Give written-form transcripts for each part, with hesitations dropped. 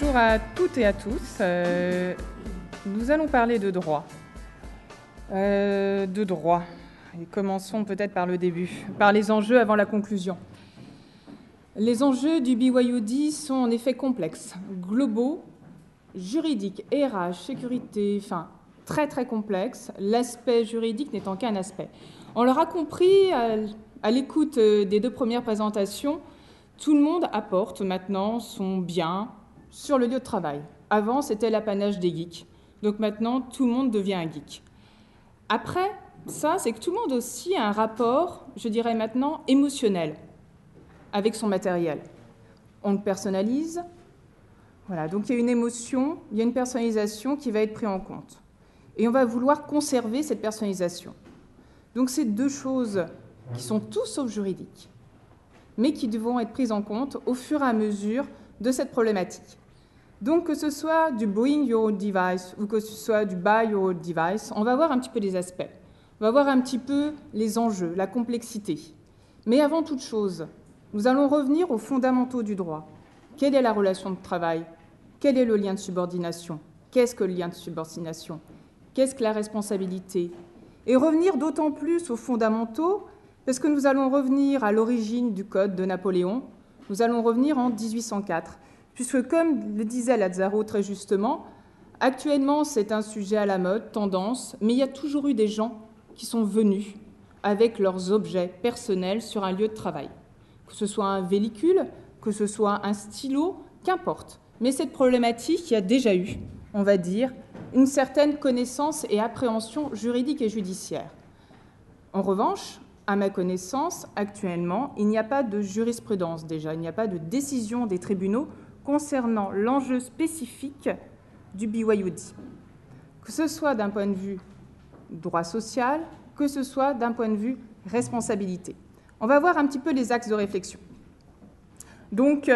Bonjour à toutes et à tous. Nous allons parler de droit. Et commençons peut-être par le début, par les enjeux avant la conclusion. Les enjeux du BYOD sont en effet complexes, globaux, juridiques, RH, sécurité, très très complexes, l'aspect juridique n'étant qu'un aspect. On l'aura compris à l'écoute des deux premières présentations, tout le monde apporte maintenant son bien sur le lieu de travail. Avant, c'était l'apanage des geeks. Donc maintenant, tout le monde devient un geek. Après, ça, c'est que tout le monde aussi a un rapport, je dirais maintenant, émotionnel avec son matériel. On le personnalise. Voilà, donc il y a une émotion, il y a une personnalisation qui va être prise en compte. Et on va vouloir conserver cette personnalisation. Donc c'est deux choses qui sont tout sauf juridiques, mais qui devront être prises en compte au fur et à mesure de cette problématique. Donc que ce soit du bring your own device ou que ce soit du buy your own device, on va voir un petit peu les aspects. On va voir un petit peu les enjeux, la complexité. Mais avant toute chose, nous allons revenir aux fondamentaux du droit. Quelle est la relation de travail? Quel est le lien de subordination? Qu'est-ce que le lien de subordination? Qu'est-ce que la responsabilité? Et revenir d'autant plus aux fondamentaux parce que nous allons revenir à l'origine du Code de Napoléon, nous allons revenir en 1804, puisque comme le disait Lazzaro très justement, actuellement c'est un sujet à la mode, tendance, mais il y a toujours eu des gens qui sont venus avec leurs objets personnels sur un lieu de travail. Que ce soit un véhicule, que ce soit un stylo, qu'importe. Mais cette problématique, il y a déjà eu, on va dire, une certaine connaissance et appréhension juridique et judiciaire. En revanche, à ma connaissance, actuellement, il n'y a pas de jurisprudence déjà, il n'y a pas de décision des tribunaux concernant l'enjeu spécifique du BYOD, que ce soit d'un point de vue droit social, que ce soit d'un point de vue responsabilité. On va voir un petit peu les axes de réflexion. Donc,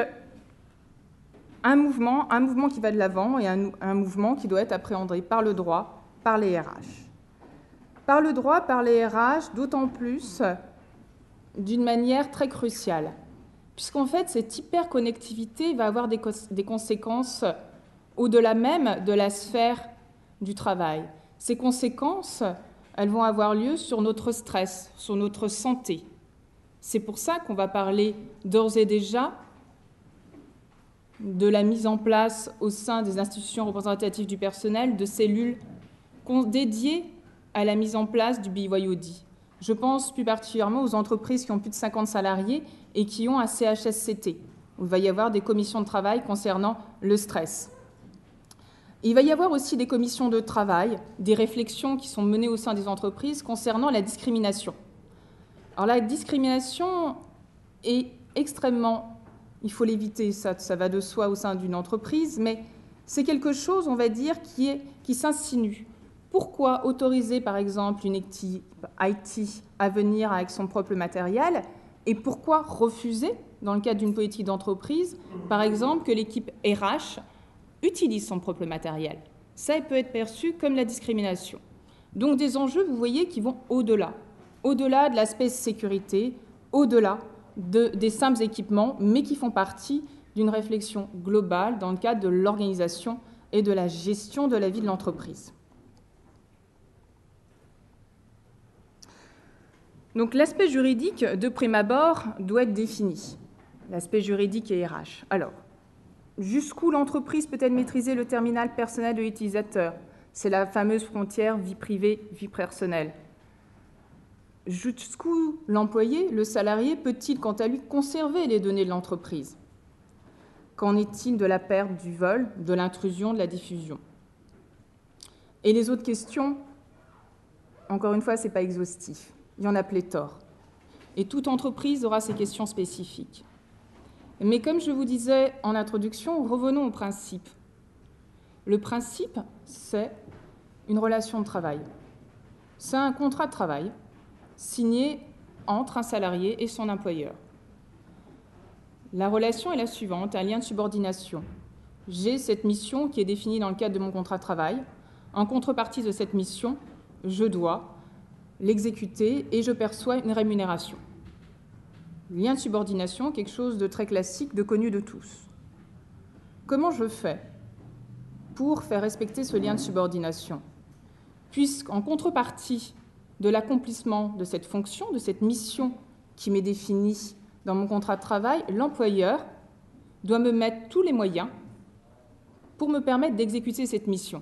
un mouvement qui va de l'avant et un mouvement qui doit être appréhendé par le droit, par les RH. Par le droit, par les RH, d'autant plus d'une manière très cruciale, puisqu'en fait, cette hyperconnectivité va avoir des conséquences au-delà même de la sphère du travail. Ces conséquences, elles vont avoir lieu sur notre stress, sur notre santé. C'est pour ça qu'on va parler d'ores et déjà de la mise en place au sein des institutions représentatives du personnel de cellules dédiées à la mise en place du BYOD. Je pense plus particulièrement aux entreprises qui ont plus de 50 salariés et qui ont un CHSCT, où il va y avoir des commissions de travail concernant le stress. Il va y avoir aussi des commissions de travail, des réflexions qui sont menées au sein des entreprises concernant la discrimination. Alors la discrimination est extrêmement, il faut l'éviter, ça va de soi au sein d'une entreprise, mais c'est quelque chose, on va dire, qui s'insinue. Pourquoi autoriser, par exemple, une équipe IT à venir avec son propre matériel et pourquoi refuser, dans le cadre d'une politique d'entreprise, par exemple, que l'équipe RH utilise son propre matériel? Ça peut être perçu comme la discrimination. Donc des enjeux, vous voyez, qui vont au-delà de l'aspect sécurité, au-delà des simples équipements, mais qui font partie d'une réflexion globale dans le cadre de l'organisation et de la gestion de la vie de l'entreprise. Donc l'aspect juridique, de prime abord, doit être défini. L'aspect juridique et RH. Alors, jusqu'où l'entreprise peut-elle maîtriser le terminal personnel de l'utilisateur? C'est la fameuse frontière vie privée, vie personnelle. Jusqu'où l'employé, le salarié, peut-il, quant à lui, conserver les données de l'entreprise? Qu'en est-il de la perte, du vol, de l'intrusion, de la diffusion? Et les autres questions, encore une fois, ce n'est pas exhaustif. Il y en a pléthore. Et toute entreprise aura ses questions spécifiques. Mais comme je vous disais en introduction, revenons au principe. Le principe, c'est une relation de travail. C'est un contrat de travail signé entre un salarié et son employeur. La relation est la suivante, un lien de subordination. J'ai cette mission qui est définie dans le cadre de mon contrat de travail. En contrepartie de cette mission, je dois l'exécuter et je perçois une rémunération. Lien de subordination, quelque chose de très classique, de connu de tous. Comment je fais pour faire respecter ce lien de subordination? Puisqu'en contrepartie de l'accomplissement de cette fonction, de cette mission qui m'est définie dans mon contrat de travail, l'employeur doit me mettre tous les moyens pour me permettre d'exécuter cette mission.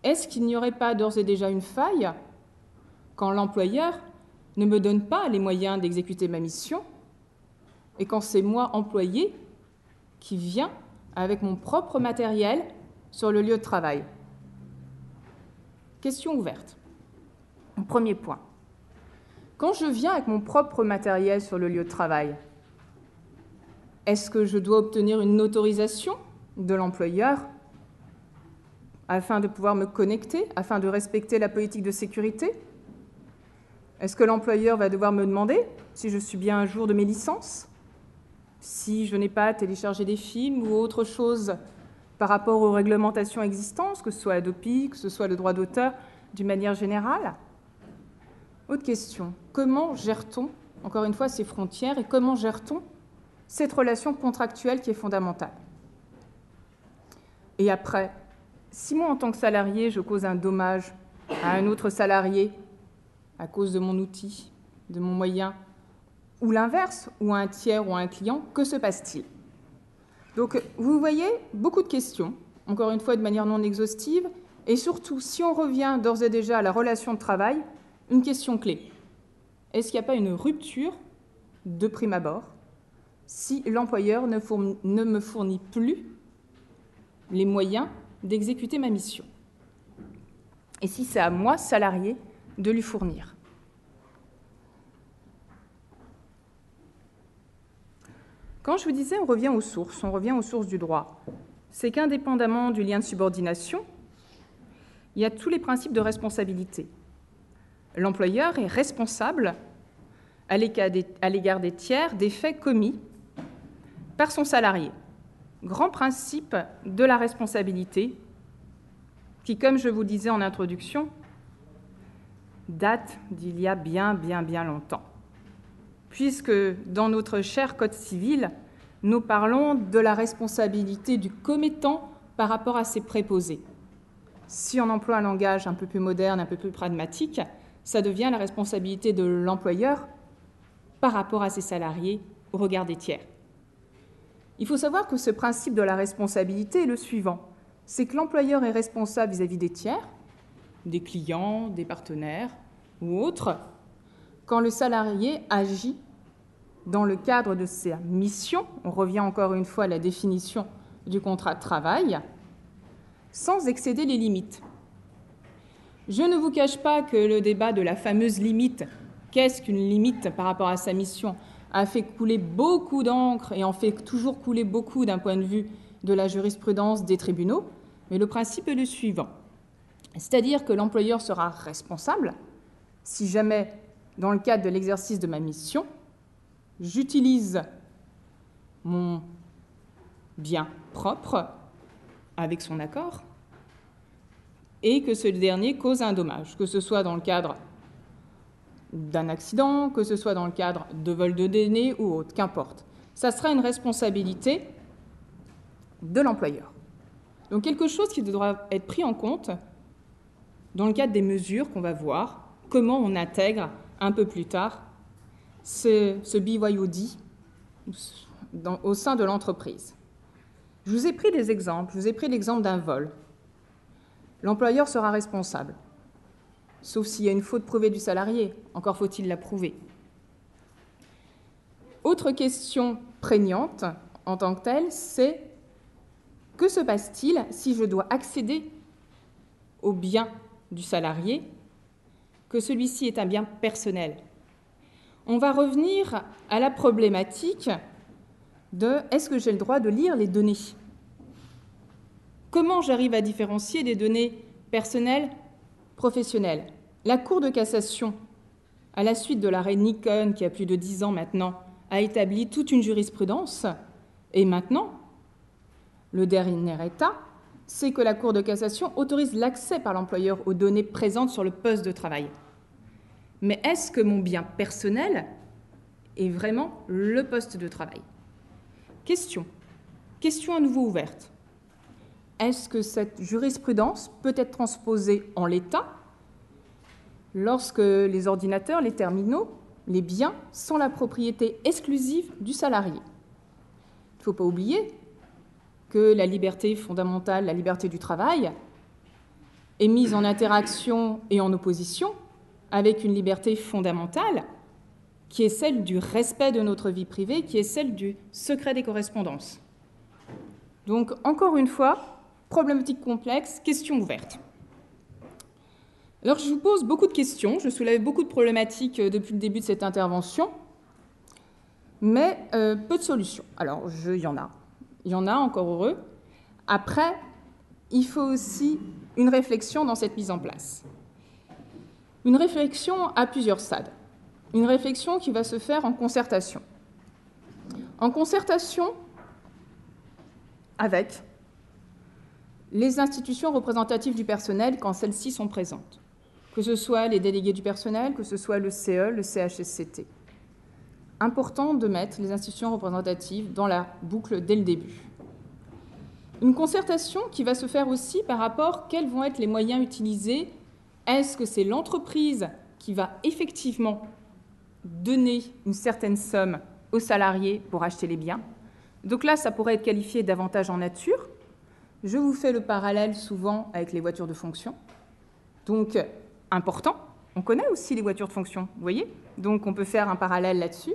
Est-ce qu'il n'y aurait pas d'ores et déjà une faille quand l'employeur ne me donne pas les moyens d'exécuter ma mission et quand c'est moi, employé, qui viens avec mon propre matériel sur le lieu de travail? Question ouverte. Premier point. Quand je viens avec mon propre matériel sur le lieu de travail, est-ce que je dois obtenir une autorisation de l'employeur afin de pouvoir me connecter, afin de respecter la politique de sécurité? Est-ce que l'employeur va devoir me demander si je suis bien à jour de mes licences, si je n'ai pas téléchargé des films ou autre chose par rapport aux réglementations existantes, que ce soit Adopi, que ce soit le droit d'auteur d'une manière générale? Autre question, comment gère-t-on, encore une fois, ces frontières et comment gère-t-on cette relation contractuelle qui est fondamentale? Et après, si moi, en tant que salarié, je cause un dommage à un autre salarié à cause de mon outil, de mon moyen, ou l'inverse, ou à un tiers ou à un client, que se passe-t-il? Donc, vous voyez, beaucoup de questions, encore une fois de manière non exhaustive, et surtout, si on revient d'ores et déjà à la relation de travail, une question clé. Est-ce qu'il n'y a pas une rupture de prime abord si l'employeur ne me fournit plus les moyens d'exécuter ma mission? Et si c'est à moi, salarié, de lui fournir? Quand je vous disais on revient aux sources du droit, c'est qu'indépendamment du lien de subordination, il y a tous les principes de responsabilité. L'employeur est responsable à l'égard des tiers des faits commis par son salarié. Grand principe de la responsabilité qui, comme je vous le disais en introduction, date d'il y a bien longtemps. Puisque dans notre cher Code civil, nous parlons de la responsabilité du commettant par rapport à ses préposés. Si on emploie un langage un peu plus moderne, un peu plus pragmatique, ça devient la responsabilité de l'employeur par rapport à ses salariés au regard des tiers. Il faut savoir que ce principe de la responsabilité est le suivant, c'est que l'employeur est responsable vis-à-vis des tiers, des clients, des partenaires ou autres, quand le salarié agit dans le cadre de sa mission, on revient encore une fois à la définition du contrat de travail, sans excéder les limites. Je ne vous cache pas que le débat de la fameuse limite, qu'est-ce qu'une limite par rapport à sa mission, a fait couler beaucoup d'encre et en fait toujours couler beaucoup d'un point de vue de la jurisprudence des tribunaux, mais le principe est le suivant. C'est-à-dire que l'employeur sera responsable si jamais, dans le cadre de l'exercice de ma mission, j'utilise mon bien propre avec son accord et que ce dernier cause un dommage, que ce soit dans le cadre d'un accident, que ce soit dans le cadre de vol de données ou autre, qu'importe. Ça sera une responsabilité de l'employeur. Donc quelque chose qui devra être pris en compte dans le cadre des mesures qu'on va voir, comment on intègre un peu plus tard ce BYOD au sein de l'entreprise. Je vous ai pris des exemples. Je vous ai pris l'exemple d'un vol. L'employeur sera responsable, sauf s'il y a une faute prouvée du salarié. Encore faut-il la prouver. Autre question prégnante en tant que telle, c'est que se passe-t-il si je dois accéder au bien du salarié, que celui-ci est un bien personnel? On va revenir à la problématique de est-ce que j'ai le droit de lire les données? Comment j'arrive à différencier des données personnelles, professionnelles? La Cour de cassation, à la suite de l'arrêt Nikon, qui a plus de 10 ans maintenant, a établi toute une jurisprudence. Et maintenant, le dernier état, c'est que la Cour de cassation autorise l'accès par l'employeur aux données présentes sur le poste de travail. Mais est-ce que mon bien personnel est vraiment le poste de travail? Question. question à nouveau ouverte. Est-ce que cette jurisprudence peut être transposée en l'état lorsque les ordinateurs, les terminaux, les biens sont la propriété exclusive du salarié? Il ne faut pas oublier que la liberté fondamentale, la liberté du travail, est mise en interaction et en opposition avec une liberté fondamentale qui est celle du respect de notre vie privée, qui est celle du secret des correspondances. Donc, encore une fois, problématique complexe, question ouverte. Alors, je vous pose beaucoup de questions, je soulève beaucoup de problématiques depuis le début de cette intervention, mais peu de solutions. Alors, il y en a, encore heureux. Après, il faut aussi une réflexion dans cette mise en place. Une réflexion à plusieurs stades. Une réflexion qui va se faire en concertation. En concertation avec les institutions représentatives du personnel quand celles-ci sont présentes, que ce soit les délégués du personnel, que ce soit le CE, le CHSCT. Important de mettre les institutions représentatives dans la boucle dès le début. Une concertation qui va se faire aussi par rapport quels vont être les moyens utilisés. Est-ce que c'est l'entreprise qui va effectivement donner une certaine somme aux salariés pour acheter les biens? Donc là, ça pourrait être qualifié d'avantage en nature. Je vous fais le parallèle souvent avec les voitures de fonction. Donc, important. On connaît aussi les voitures de fonction, vous voyez? Donc, on peut faire un parallèle là-dessus.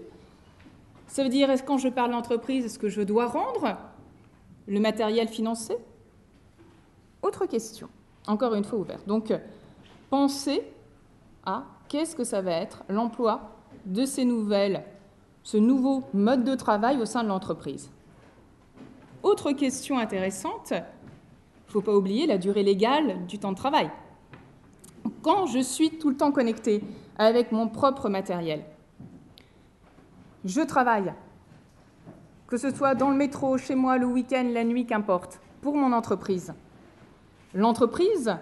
Ça veut dire, est-ce quand je parle d'entreprise, est-ce que je dois rendre le matériel financé? Autre question, encore une fois ouverte. Donc, pensez à qu'est-ce que ça va être l'emploi de ce nouveau mode de travail au sein de l'entreprise. Autre question intéressante, il ne faut pas oublier la durée légale du temps de travail. Quand je suis tout le temps connecté avec mon propre matériel, je travaille, que ce soit dans le métro, chez moi, le week-end, la nuit, qu'importe, pour mon entreprise. L'entreprise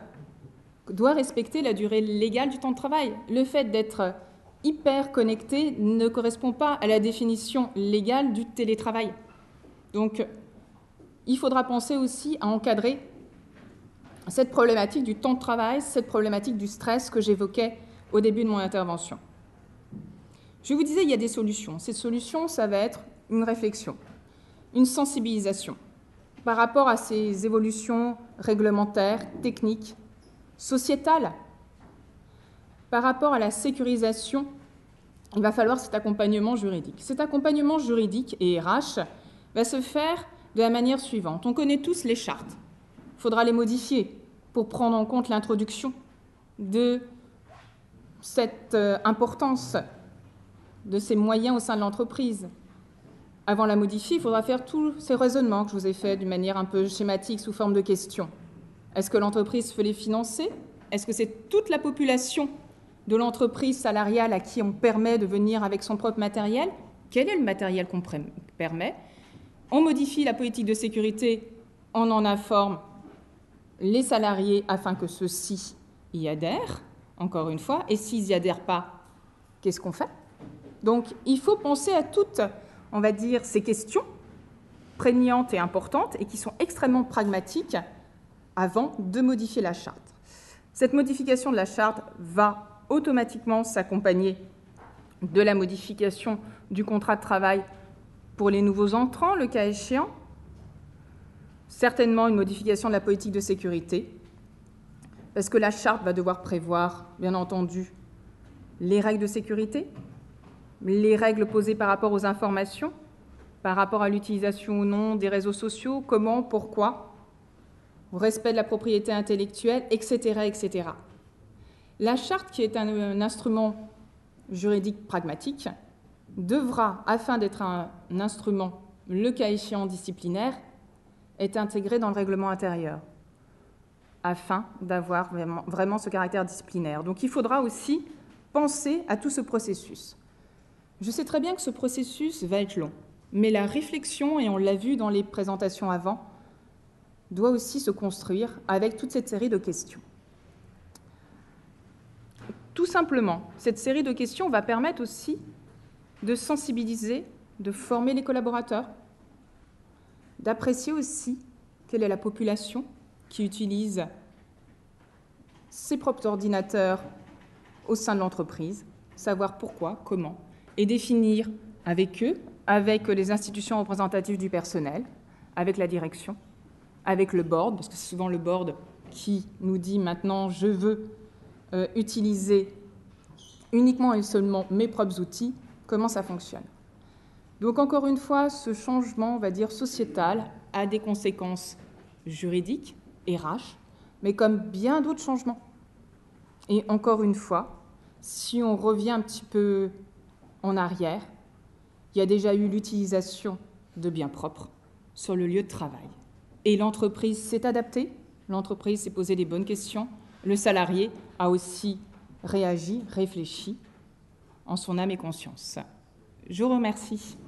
doit respecter la durée légale du temps de travail. Le fait d'être hyper connecté ne correspond pas à la définition légale du télétravail. Donc, il faudra penser aussi à encadrer cette problématique du temps de travail, cette problématique du stress que j'évoquais au début de mon intervention. Je vous disais, il y a des solutions. Ces solutions, ça va être une réflexion, une sensibilisation par rapport à ces évolutions réglementaires, techniques, sociétales. Par rapport à la sécurisation, il va falloir cet accompagnement juridique. Cet accompagnement juridique et RH va se faire de la manière suivante. On connaît tous les chartes. Il faudra les modifier pour prendre en compte l'introduction de cette importance de ces moyens au sein de l'entreprise. Avant de la modifier, il faudra faire tous ces raisonnements que je vous ai faits d'une manière un peu schématique sous forme de questions. Est-ce que l'entreprise peut les financer? Est-ce que c'est toute la population de l'entreprise salariale à qui on permet de venir avec son propre matériel? Quel est le matériel qu'on permet? On modifie la politique de sécurité, on en informe les salariés afin que ceux-ci y adhèrent, encore une fois, et s'ils n'y adhèrent pas, qu'est-ce qu'on fait? Donc, il faut penser à toutes, on va dire, ces questions prégnantes et importantes et qui sont extrêmement pragmatiques avant de modifier la charte. Cette modification de la charte va automatiquement s'accompagner de la modification du contrat de travail pour les nouveaux entrants, le cas échéant, certainement une modification de la politique de sécurité, parce que la charte va devoir prévoir, bien entendu, les règles de sécurité, les règles posées par rapport aux informations, par rapport à l'utilisation ou non des réseaux sociaux, comment, pourquoi, au respect de la propriété intellectuelle, etc., etc. La charte, qui est un instrument juridique pragmatique, devra, afin d'être un instrument, le cas échéant disciplinaire, être intégrée dans le règlement intérieur, afin d'avoir vraiment ce caractère disciplinaire. Donc il faudra aussi penser à tout ce processus. Je sais très bien que ce processus va être long, mais la réflexion, et on l'a vu dans les présentations avant, doit aussi se construire avec toute cette série de questions. Tout simplement, cette série de questions va permettre aussi de sensibiliser, de former les collaborateurs, d'apprécier aussi quelle est la population qui utilise ses propres ordinateurs au sein de l'entreprise, savoir pourquoi, comment, et définir avec eux, avec les institutions représentatives du personnel, avec la direction, avec le board, parce que c'est souvent le board qui nous dit maintenant je veux utiliser uniquement et seulement mes propres outils, comment ça fonctionne. Donc encore une fois, ce changement, on va dire, sociétal a des conséquences juridiques, RH, mais comme bien d'autres changements. Et encore une fois, si on revient un petit peu en arrière, il y a déjà eu l'utilisation de biens propres sur le lieu de travail. Et l'entreprise s'est adaptée, l'entreprise s'est posé les bonnes questions, le salarié a aussi réagi, réfléchi en son âme et conscience. Je vous remercie.